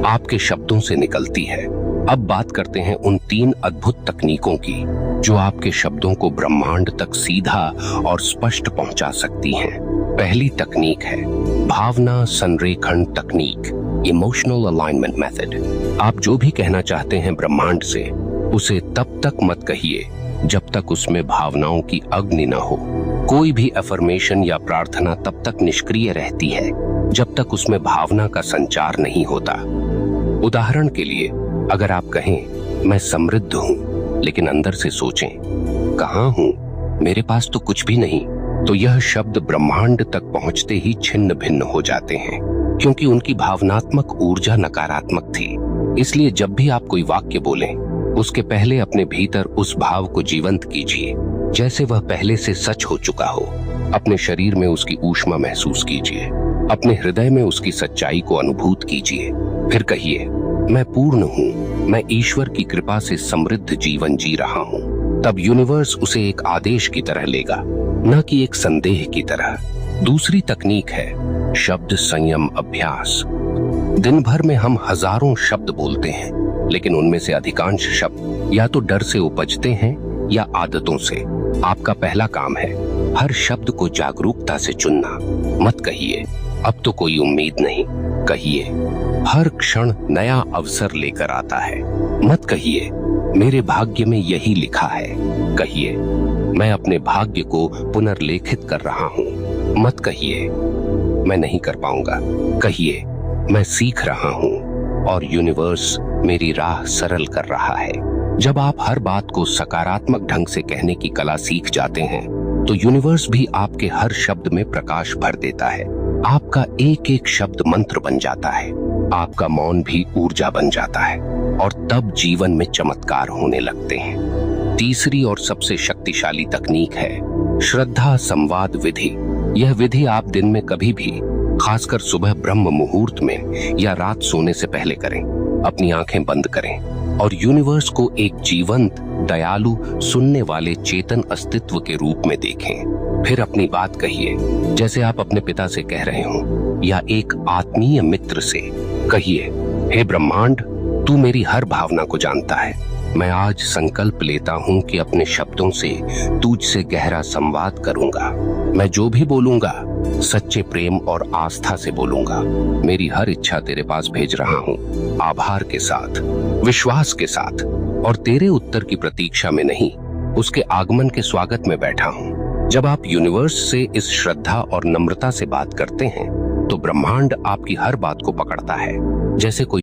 आपके शब्दों से निकलती है। अब बात करते हैं उन 3 अद्भुत तकनीकों की जो आपके शब्दों को ब्रह्मांड तक सीधा और स्पष्ट पहुंचा सकती हैं। पहली तकनीक है भावना संरेखण तकनीक, इमोशनल अलाइनमेंट मेथड। आप जो भी कहना चाहते हैं ब्रह्मांड से, उसे तब तक मत कहिए जब तक उसमें भावनाओं की अग्नि न हो। कोई भी अफर्मेशन या प्रार्थना तब तक निष्क्रिय रहती है जब तक उसमें भावना का संचार नहीं होता। उदाहरण के लिए, अगर आप कहें मैं समृद्ध हूं, लेकिन अंदर से सोचें कहां हूं, मेरे पास तो कुछ भी नहीं, तो यह शब्द ब्रह्मांड तक पहुंचते ही छिन्न भिन्न हो जाते हैं, क्योंकि उनकी भावनात्मक ऊर्जा नकारात्मक थी। इसलिए जब भी आप कोई वाक्य बोलें, उसके पहले अपने भीतर उस भाव को जीवंत कीजिए जैसे वह पहले से सच हो चुका हो। अपने शरीर में उसकी ऊष्मा महसूस कीजिए, अपने हृदय में उसकी सच्चाई को अनुभूत कीजिए। फिर कहिए मैं पूर्ण हूँ, मैं ईश्वर की कृपा से समृद्ध जीवन जी रहा हूँ। तब यूनिवर्स उसे एक आदेश की तरह लेगा, न कि एक संदेह की तरह। दूसरी तकनीक है शब्द संयम अभ्यास। दिन भर में हम हजारों शब्द बोलते हैं, लेकिन उनमें से अधिकांश शब्द या तो डर से उपजते हैं या आदतों से। आपका पहला काम है हर शब्द को जागरूकता से चुनना। मत कहिए अब तो कोई उम्मीद नहीं, कहिए हर क्षण नया अवसर लेकर आता है। मत कहिए मेरे भाग्य में यही लिखा है, कहिए मैं अपने भाग्य को पुनर्लेखित कर रहा हूँ। मत कहिए मैं नहीं कर पाऊंगा, कहिए मैं सीख रहा हूँ और यूनिवर्स मेरी राह सरल कर रहा है। जब आप हर बात को सकारात्मक ढंग से कहने की कला सीख जाते हैं, तो यूनिवर्स भी आपके हर शब्द में प्रकाश भर देता है। आपका एक एक शब्द मंत्र बन जाता है, आपका मौन भी ऊर्जा बन जाता है, और तब जीवन में चमत्कार होने लगते हैं। तीसरी और सबसे शक्तिशाली तकनीक है श्रद्धा संवाद विधि। यह विधि आप दिन में कभी भी, खासकर सुबह ब्रह्म मुहूर्त में या रात सोने से पहले करें। अपनी आंखें बंद करें और यूनिवर्स को एक जीवंत, दयालु, सुनने वाले चेतन अस्तित्व के रूप में देखें। फिर अपनी बात कहिए जैसे आप अपने पिता से कह रहे हो या एक आत्मीय मित्र से। कहिए हे ब्रह्मांड, तू मेरी हर भावना को जानता है। मैं आज संकल्प लेता हूँ कि अपने शब्दों से तुझसे गहरा संवाद करूंगा। मैं जो भी बोलूंगा सच्चे प्रेम और आस्था से बोलूंगा। मेरी हर इच्छा तेरे पास भेज रहा हूँ, आभार के साथ, विश्वास के साथ, और तेरे उत्तर की प्रतीक्षा में नहीं, उसके आगमन के स्वागत में बैठा हूँ। जब आप यूनिवर्स से इस श्रद्धा और नम्रता से बात करते हैं, तो ब्रह्मांड आपकी हर बात को पकड़ता है, जैसे कोई